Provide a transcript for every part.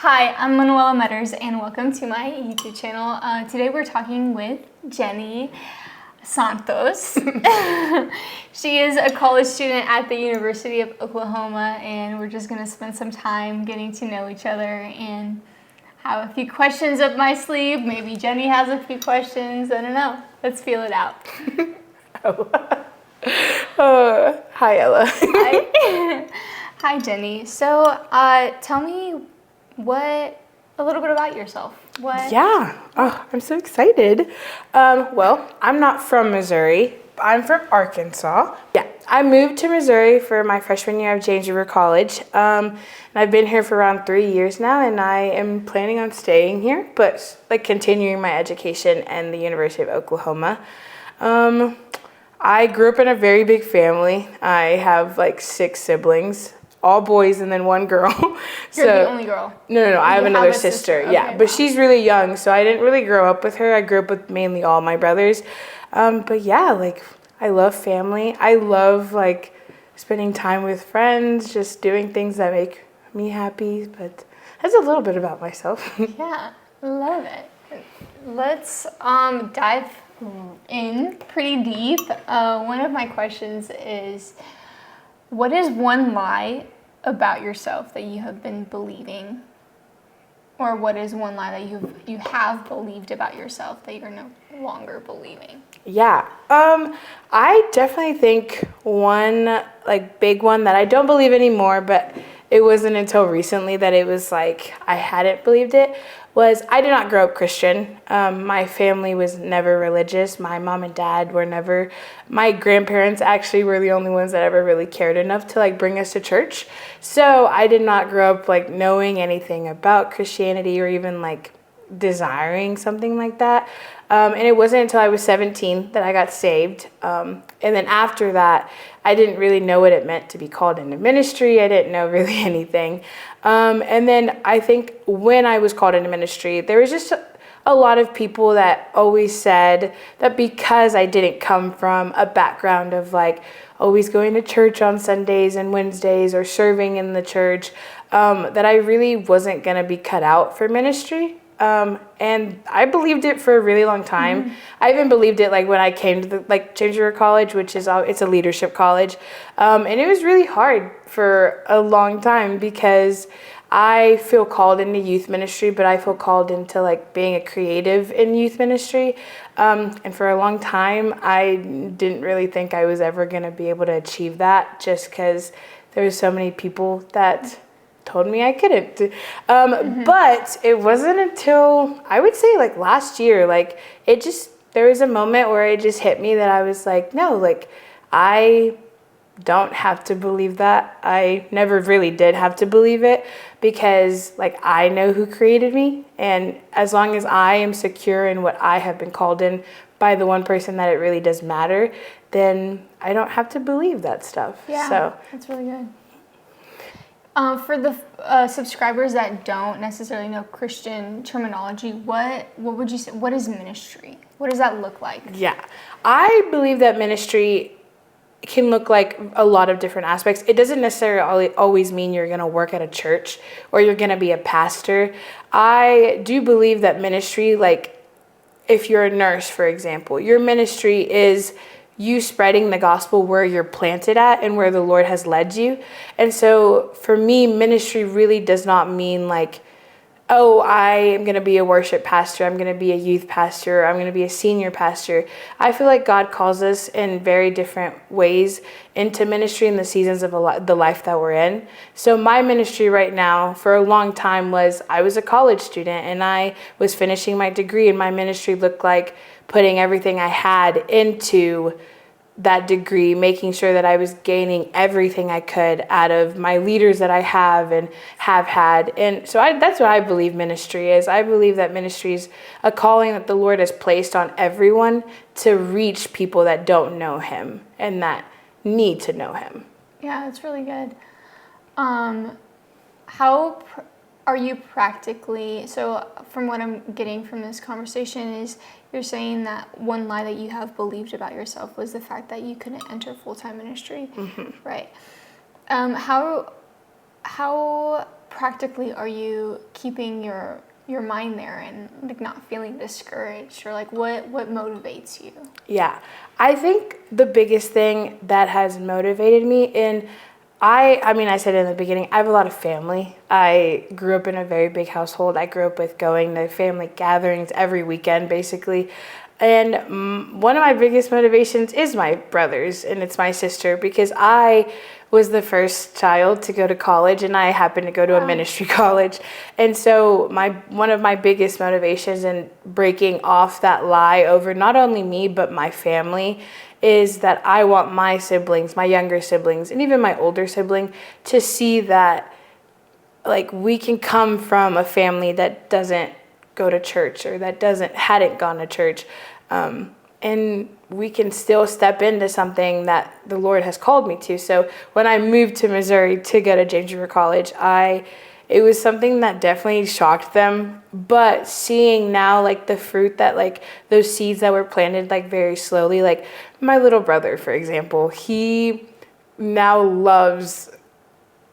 Hi, I'm Manuela Metters and welcome to my YouTube channel. Today we're talking with Jenny Santos. She is a college student at the University of Oklahoma, and we're just going to spend some time getting to know each other and have a few questions up my sleeve. Maybe Jenny has a few questions. I don't know. Let's feel it out. Hi, Ella. Hi. Hi, Jenny. So tell me a little bit about yourself. Yeah. Oh, I'm so excited. Well, I'm not from Missouri. I'm from Arkansas. Yeah. I moved to Missouri for my freshman year of James River College. And I've been here for around 3 years now, and I am planning on staying here, but continuing my education at the University of Oklahoma. I grew up in a very big family. I have 6 siblings. All boys and then one girl. You're the only girl? No. I have another sister. Okay, yeah, but she's really young, so I didn't really grow up with her. I grew up with mainly all my brothers. But yeah, I love family. I love spending time with friends, just doing things that make me happy. But that's a little bit about myself. Yeah, love it. Let's dive in pretty deep. One of my questions is, what is one lie about yourself that you have been believing? Or what is one lie that you have believed about yourself that you're no longer believing? Yeah. I definitely think one big one that I don't believe anymore, but it wasn't until recently that it was I hadn't believed it, was I did not grow up Christian. My family was never religious. My mom and dad were never. My grandparents actually were the only ones that ever really cared enough to bring us to church. So I did not grow up knowing anything about Christianity or even desiring something like that. And it wasn't until I was 17 that I got saved. And then after that, I didn't really know what it meant to be called into ministry. I didn't know really anything. And then I think when I was called into ministry, there was just a lot of people that always said that because I didn't come from a background of always going to church on Sundays and Wednesdays or serving in the church, that I really wasn't going to be cut out for ministry. And I believed it for a really long time. Mm-hmm. I even believed it when I came to the James River College, which is it's a leadership college, and it was really hard for a long time because I feel called into youth ministry, but I feel called into being a creative in youth ministry. And for a long time, I didn't really think I was ever going to be able to achieve that, just because there were so many people that told me I couldn't. But it wasn't until I would say last year, there was a moment where it just hit me that I was no, I don't have to believe that. I never really did have to believe it because I know who created me. And as long as I am secure in what I have been called in by the one person that it really does matter, then I don't have to believe that stuff. Yeah, so that's really good. For the subscribers that don't necessarily know Christian terminology, what would you say? What is ministry? What does that look like? Yeah, I believe that ministry can look like a lot of different aspects. It doesn't necessarily always mean you're going to work at a church or you're going to be a pastor. I do believe that ministry, if you're a nurse, for example, your ministry is you spreading the gospel where you're planted at and where the Lord has led you. And so for me, ministry really does not mean oh, I am going to be a worship pastor, I'm going to be a youth pastor, I'm going to be a senior pastor. I feel like God calls us in very different ways into ministry in the seasons of the life that we're in. So my ministry right now for a long time was I was a college student and I was finishing my degree, and my ministry looked like putting everything I had into that degree, making sure that I was gaining everything I could out of my leaders that I have and have had. And so that's what I believe ministry is. I believe that ministry is a calling that the Lord has placed on everyone to reach people that don't know him and that need to know him. Yeah, that's really good. How are you practically, so from what I'm getting from this conversation is you're saying that one lie that you have believed about yourself was the fact that you couldn't enter full-time ministry, right? How practically are you keeping your mind there and like not feeling discouraged, or like what motivates you? Yeah, I think the biggest thing that has motivated me in I mean, I said in the beginning, I have a lot of family. I grew up in a very big household. I grew up with going to family gatherings every weekend, basically. And one of my biggest motivations is my brothers, and it's my sister, because I was the first child to go to college, and I happened to go to a ministry college. And so one of my biggest motivations in breaking off that lie over not only me, but my family, is that I want my siblings, my younger siblings, and even my older sibling to see that like we can come from a family that doesn't go to church or that hadn't gone to church, and we can still step into something that the Lord has called me to. So when I moved to Missouri to go to James River College, it was something that definitely shocked them. But seeing now, like, the fruit that, like, those seeds that were planted, like, very slowly, like, my little brother, for example, he now loves,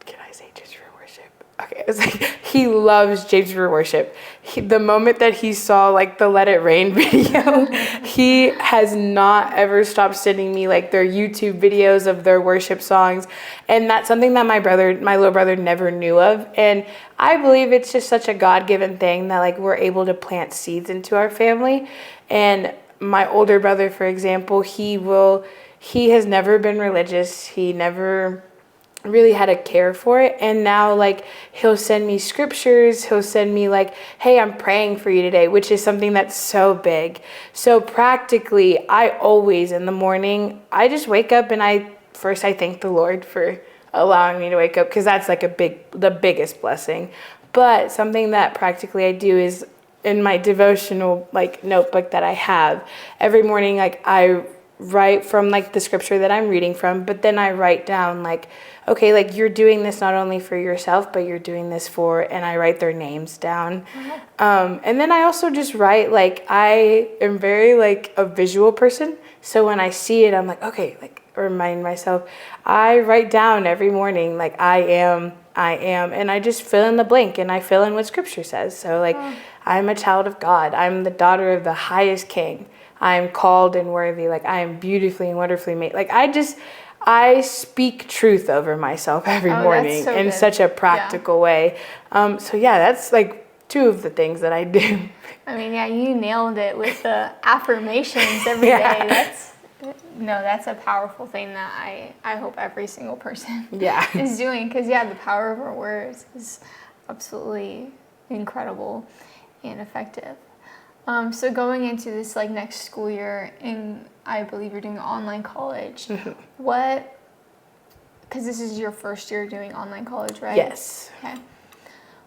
can I say James River Worship? Okay, it's like, he loves James River Worship. The moment that he saw, like, the Let It Rain video, he has not ever stopped sending me, like, their YouTube videos of their worship songs. And that's something that my little brother never knew of. And I believe it's just such a God-given thing that, like, we're able to plant seeds into our family. And my older brother, for example, he has never been religious. He never really had a care for it, and now, like, he'll send me scriptures, he'll send me like, hey, I'm praying for you today, which is something that's so big. So practically, I always in the morning, I just wake up and I thank the Lord for allowing me to wake up, because that's like the biggest blessing. But something that practically I do is in my devotional, like, notebook that I have every morning, like, I write from, like, the scripture that I'm reading from, but then I write down, like, okay, like, you're doing this not only for yourself, but you're doing this for, and I write their names down. And then I also just write, like, I am very, like, a visual person. So when I see it, I'm like, okay, like, remind myself. I write down every morning, like, I am, and I just fill in the blank, and I fill in what scripture says. So, like, I'm a child of God. I'm the daughter of the highest king. I am called and worthy. Like, I am beautifully and wonderfully made. Like, I speak truth over myself every morning in such a practical way. So yeah, that's like two of the things that I do. I mean, yeah, you nailed it with the affirmations every day. That's a powerful thing that I hope every single person is doing, because the power of our words is absolutely incredible and effective. So going into this, like, next school year, and I believe you're doing online college, because this is your first year doing online college, right? Yes. Okay.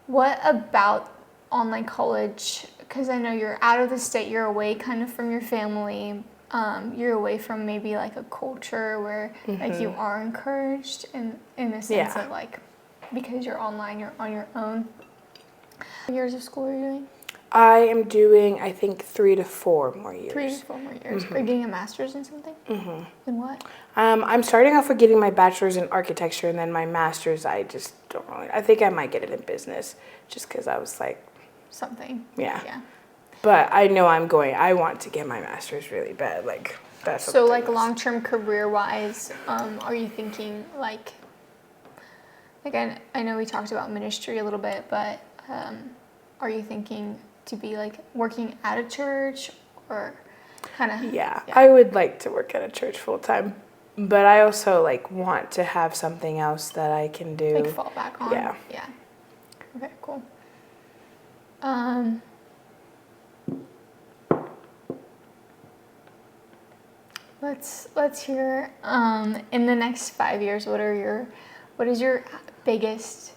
What about online college, because I know you're out of the state, you're away kind of from your family, you're away from maybe like a culture where like you are encouraged in the sense of, like, because you're online, you're on your own. How many years of school are you doing? I am doing, I think, 3 to 4 more years. 3 to 4 more years. Are you getting a master's in something? In what? I'm starting off with getting my bachelor's in architecture, and then my master's, I just don't really, I think I might get it in business, just because I was like... Something. Yeah. But I know I want to get my master's really bad. Like, that's so, like, long-term career-wise, are you thinking, like I know we talked about ministry a little bit, but are you thinking to be, like, working at a church, or kind of... Yeah, I would like to work at a church full-time, but I also, like, want to have something else that I can do. Like, fall back on? Yeah. Okay, cool. Let's hear, in the next 5 years, what is your biggest,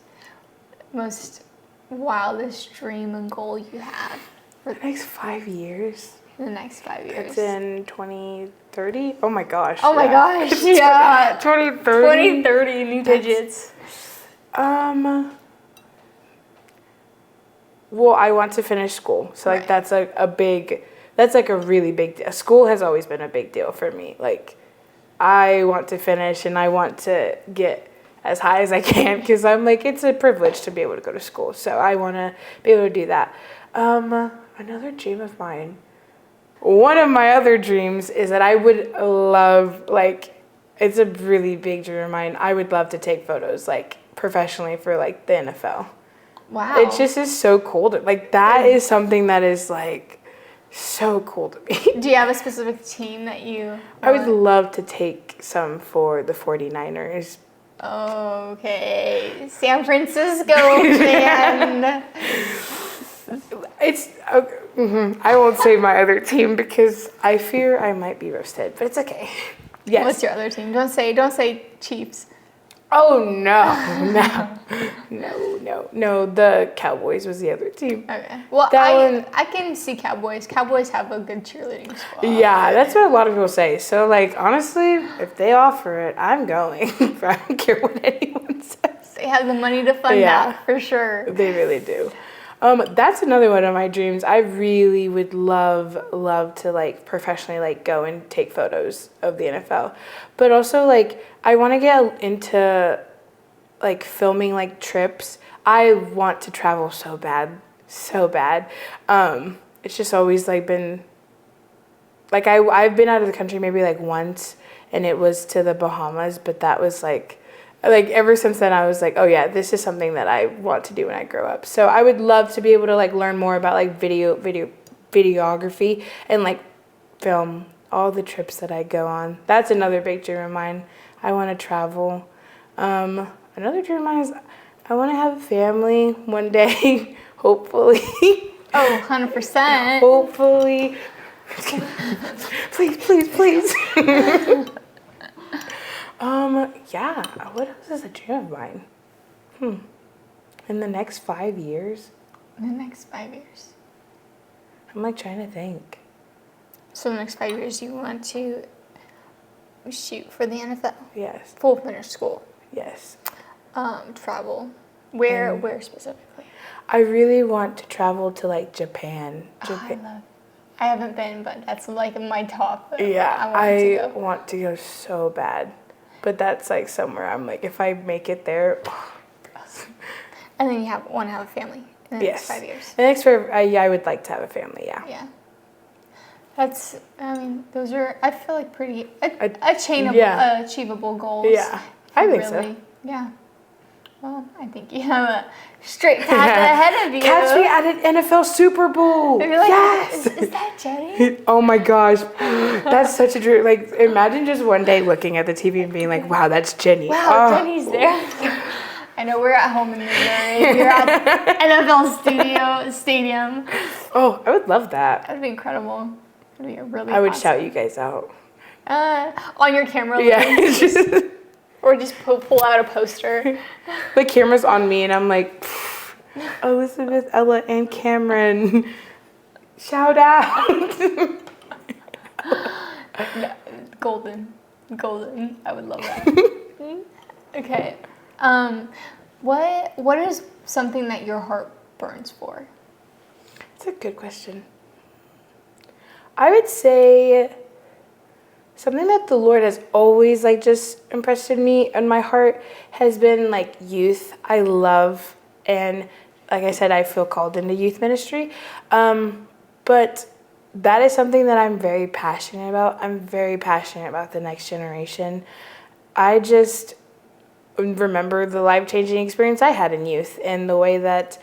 most wildest dream and goal you have for the next 5 years? The next 5 years. It's in 2030? Oh my gosh. Oh my gosh. Yeah. 2030. 2030 new digits. Well, I want to finish school. So, like, that's like a really big deal. School has always been a big deal for me. Like, I want to finish, and I want to get as high as I can because I'm like, it's a privilege to be able to go to school. So I want to be able to do that. Another dream of mine. One of my other dreams is that I would love, like, it's a really big dream of mine. I would love to take photos, like, professionally for, like, the NFL. Wow. It just is so cool. Like, that is something that is, like, so cool to me. Do you have a specific team that you I would love to take some for the 49ers. Okay. San Francisco fan. It's I won't say my other team because I fear I might be roasted, but it's okay. Yes. What's your other team? Don't say Chiefs. Oh no. The Cowboys was the other team. Okay. Well, I can see Cowboys. Cowboys have a good cheerleading squad. Yeah, that's what a lot of people say. So, like, honestly, if they offer it, I'm going. I don't care what anyone says. They have the money to fund that for sure. They really do. That's another one of my dreams. I really would love to, like, professionally, like, go and take photos of the NFL. But also, like, I want to get into, like, filming, like, trips. I want to travel so bad. It's just always, like, been, like, I've been out of the country maybe, like, once, and it was to the Bahamas, but that was, like, ever since then I was like, oh yeah, this is something that I want to do when I grow up. So I would love to be able to, like, learn more about, like, videography and, like, film all the trips that I go on. That's another big dream of mine. I want to travel. Another dream of mine is I want to have a family one day, hopefully. Oh, 100%. Hopefully. Please. Yeah, what else is a dream of mine? In the next 5 years? In the next 5 years. I'm, like, trying to think. So in the next 5 years, you want to shoot for the NFL? Yes. Full finish school? Yes. Travel? Where specifically? I really want to travel to, like, Japan. I haven't been, but that's, like, in my top. Yeah, I want to go so bad. But that's, like, somewhere I'm like, if I make it there. And then you want to have a family in the next 5 years. The next 5, I would like to have a family, yeah. Yeah. Those are, I feel like, pretty achievable goals. Yeah, I think so. Yeah. Well, I think you have a straight path ahead of you. Catch me at an NFL Super Bowl. Like, yes. Is that Jenny? Oh my gosh, that's such a dream. Like, imagine just one day looking at the TV and being like, "Wow, that's Jenny." Wow, Jenny's there. I know we're at home in Missouri. You're at NFL stadium. Oh, I would love that. That'd be incredible. That'd be a really. I would shout you guys out. On your camera. Yeah. Or just pull out a poster. The camera's on me, and I'm like, Elizabeth, Ella, and Cameron, shout out. Golden. I would love that. Okay. What is something that your heart burns for? That's a good question. I would say something that the Lord has always, like, just impressed in me and my heart has been, like, youth. I love, and like I said, I feel called into youth ministry. But that is something that I'm very passionate about. I'm very passionate about the next generation. I just remember the life-changing experience I had in youth and the way that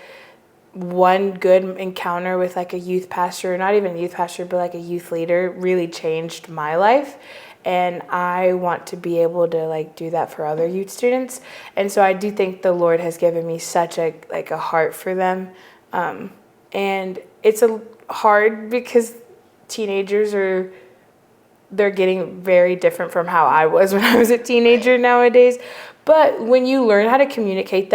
one good encounter with, like, a youth pastor, not even a youth pastor, but, like, a youth leader really changed my life. And I want to be able to, like, do that for other youth students. And so I do think the Lord has given me such a heart for them. And it's hard because teenagers they're getting very different from how I was when I was a teenager nowadays. But when you learn how to communicate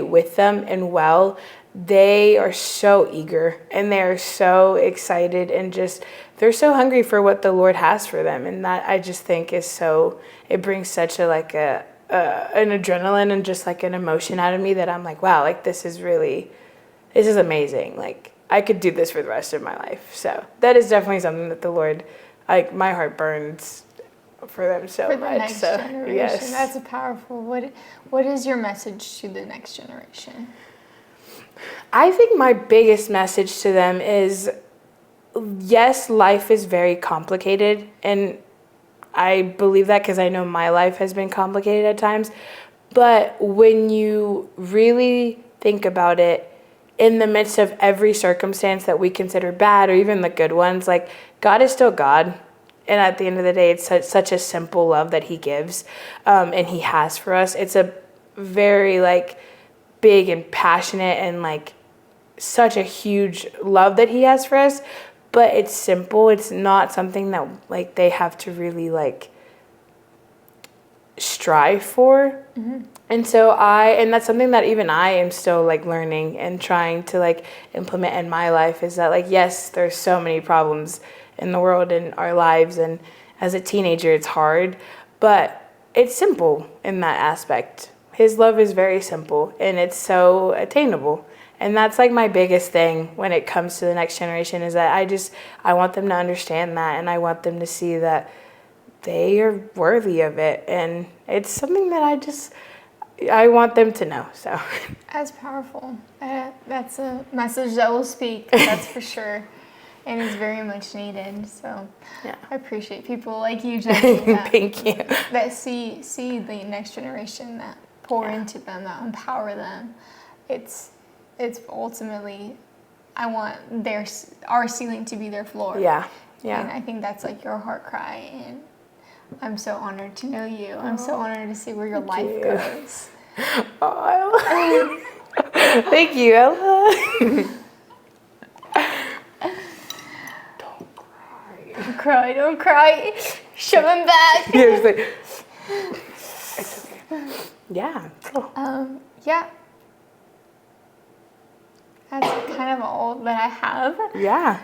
with them and well, they are so eager and they are so excited and just, they're so hungry for what the Lord has for them. And that I just think is so, it brings such an adrenaline and just, like, an emotion out of me that I'm like, wow, like, this is amazing. Like, I could do this for the rest of my life. So that is definitely something that the Lord, like, my heart burns for them so For the much. next So generation. yes, That's a powerful. What is your message to the next generation? I think my biggest message to them is, yes, life is very complicated, and I believe that because I know my life has been complicated at times. But when you really think about it, in the midst of every circumstance that we consider bad or even the good ones, like, God is still God. And at the end of the day, it's such a simple love that he gives, and he has for us. It's a very, like, big and passionate and, like, such a huge love that he has for us. But it's simple. It's not something that, like, they have to really, like, strive for. Mm-hmm. And so and that's something that even I am still, like, learning and trying to, like, implement in my life, is that, like, yes, there's so many problems in the world and our lives, and as a teenager it's hard, but it's simple in that aspect. His love is very simple and it's so attainable. And that's, like, my biggest thing when it comes to the next generation, is that I want them to understand that, and I want them to see that they are worthy of it, and it's something that I want them to know. So That's powerful. That's a message that will speak. That's for sure, and it's very much needed. So yeah. I appreciate people like you, Jenny, that, Thank you. that see the next generation, that pour into them, that empower them. It's ultimately, I want our ceiling to be their floor. Yeah. And I think that's, like, your heart cry, and I'm so honored to know you. I'm so honored to see where your life goes. Oh, thank you, Ella. Don't cry. Shove him back. Yeah, it's like, it's okay. Yeah. Cool. Yeah. That's kind of all that I have. Yeah.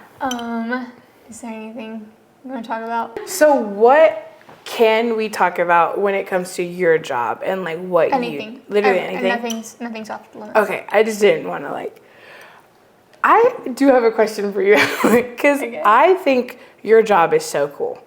Is there anything you want to talk about? So what can we talk about when it comes to your job and, like, what Anything. literally anything? Nothing's off the limits. Okay, I just didn't want to, like. I do have a question for you, because Okay. I think your job is so cool.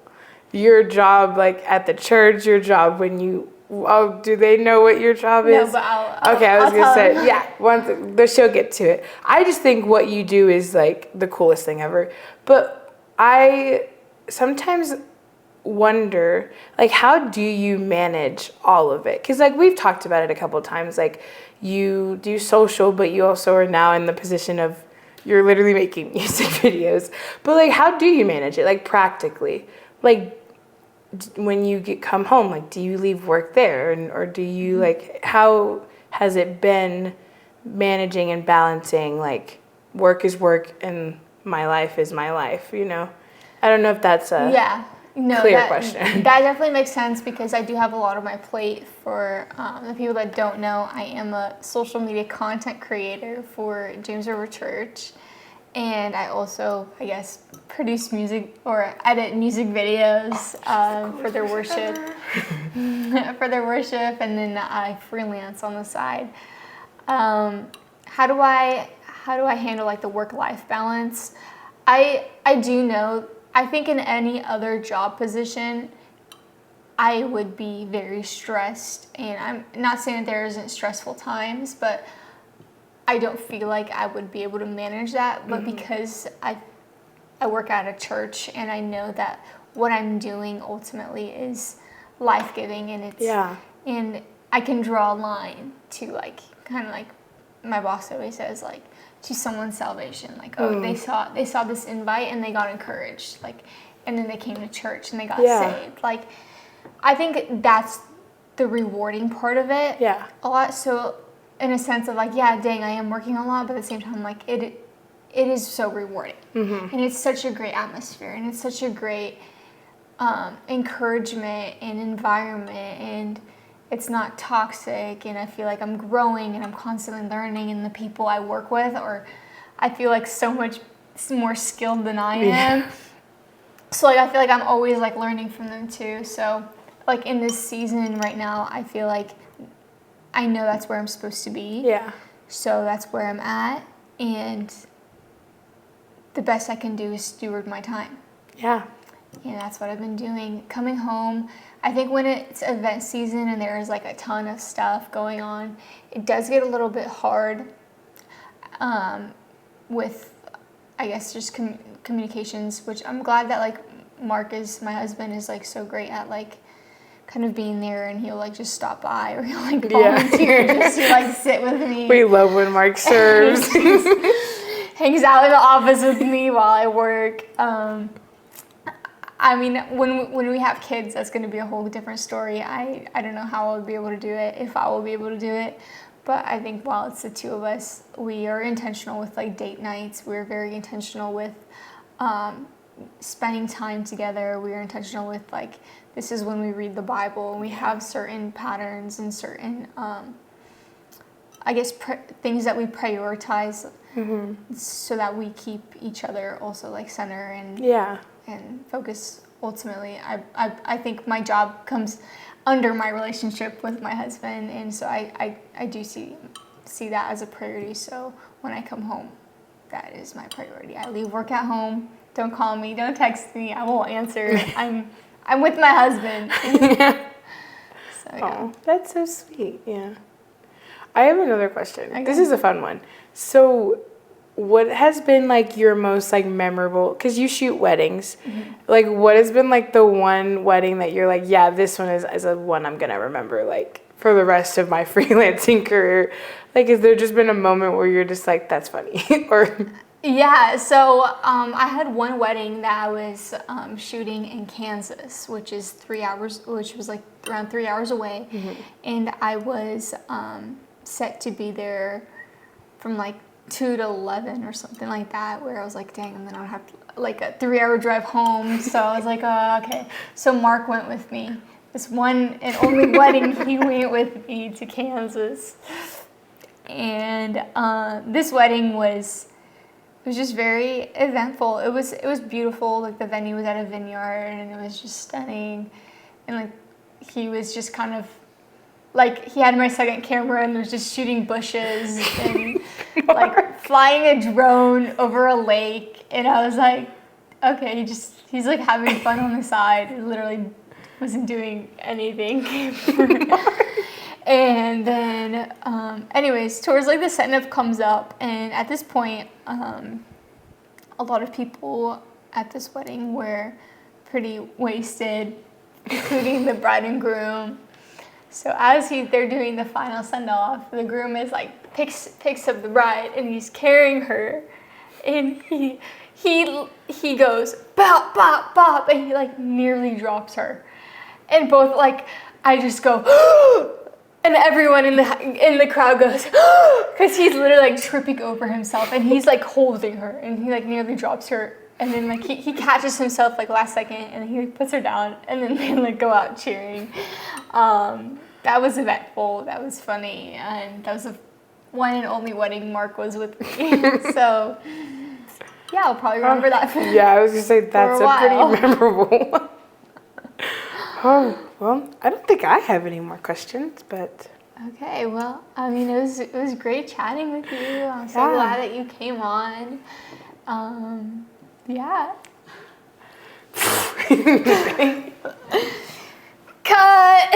Your job, like, at the church, your job when you. Oh, do they know what your job is? No, but I'll Okay, I was gonna tell say, them. yeah. She'll get to it. I just think what you do is, like, the coolest thing ever. But I sometimes wonder, like, how do you manage all of it? Because, like, we've talked about it a couple of times. Like, you do social, but you also are now in the position of you're literally making music videos. But, like, how do you manage it, like, practically? Like, when you come home, like, do you leave work there, or do you, like, how has it been managing and balancing, like, work is work and my life is my life, you know? I don't know if that's a clear question. That definitely makes sense, because I do have a lot on my plate. For the people that don't know, I am a social media content creator for James River Church. And I also, I guess, produce music or edit music videos for their worship, and then I freelance on the side. How do I handle, like, the work-life balance? I do know. I think in any other job position, I would be very stressed, and I'm not saying that there isn't stressful times, but I don't feel like I would be able to manage that. But because I work at a church, and I know that what I'm doing ultimately is life-giving, and and I can draw a line to, like, kind of like my boss always says, like, to someone's salvation. Like, they saw this invite and they got encouraged, like, and then they came to church and they got saved. Like, I think that's the rewarding part of it. Yeah. A lot. So in a sense of, like, yeah, dang, I am working a lot, but at the same time, like, it is so rewarding. And it's such a great atmosphere, and it's such a great encouragement and environment, and it's not toxic, and I feel like I'm growing and I'm constantly learning, and the people I work with I feel like so much more skilled than I am. So, like, I feel like I'm always, like, learning from them too. So, like, in this season right now, I feel like I know that's where I'm supposed to be. Yeah. So that's where I'm at, and the best I can do is steward my time. Yeah. And that's what I've been doing. Coming home, I think when it's event season and there's like a ton of stuff going on, it does get a little bit hard with, I guess, just communications, which I'm glad that like my husband is like so great at like kind of being there, and he'll like just stop by, or he'll like volunteer just to like sit with me. We love when Mark serves. Hangs out in the office with me while I work. I mean, when we have kids, that's going to be a whole different story. I don't know how I'll be able to do it, if I will be able to do it. But I think while it's the two of us, we are intentional with like date nights. We're very intentional with spending time together. We are intentional with like, this is when we read the Bible. We have certain patterns and certain, I guess, things that we prioritize, so that we keep each other also like center and focus. Ultimately, I think my job comes under my relationship with my husband, and so I do see that as a priority. So when I come home, that is my priority. I leave work at home. Don't call me. Don't text me. I won't answer. I'm with my husband. So, yeah. Oh, that's so sweet. Yeah. I have another question. Okay. This is a fun one. So, what has been like your most like memorable? Because you shoot weddings. Like, what has been like the one wedding that you're like, yeah, this one is a one I'm gonna remember like for the rest of my freelancing career? Like, has there just been a moment where you're just like, that's funny, or? Yeah, so I had one wedding that I was shooting in Kansas, which is 3 hours, which was like around 3 hours away, and I was set to be there from like 2 to 11 or something like that, where I was like, dang, and then I would have like a 3-hour drive home. So I was like, oh, okay. So Mark went with me. This one and only wedding, he went with me to Kansas, and this wedding was just very eventful. It was beautiful. Like the venue was at a vineyard, and it was just stunning. And like he was just kind of like, he had my second camera and was just shooting bushes and like flying a drone over a lake. And I was like, okay, he's like having fun on the side. He literally wasn't doing anything. And then, anyways, towards like the send-off comes up, and at this point, a lot of people at this wedding were pretty wasted, including the bride and groom. So as they're doing the final send-off, the groom is like picks up the bride, and he's carrying her, and he goes bop bop bop, and he like nearly drops her, and both like I just go. And everyone in the crowd goes, because he's literally like tripping over himself, and he's like holding her, and he like nearly drops her, and then like he catches himself like last second, and he puts her down, and then they like go out cheering. That was eventful. That was funny, and that was the one and only wedding Mark was with me. So yeah, I'll probably remember that. Yeah, I was gonna say that's a pretty memorable. Oh, well, I don't think I have any more questions, but... Okay, well, I mean, it was great chatting with you. I'm so glad that you came on. Yeah. Cut!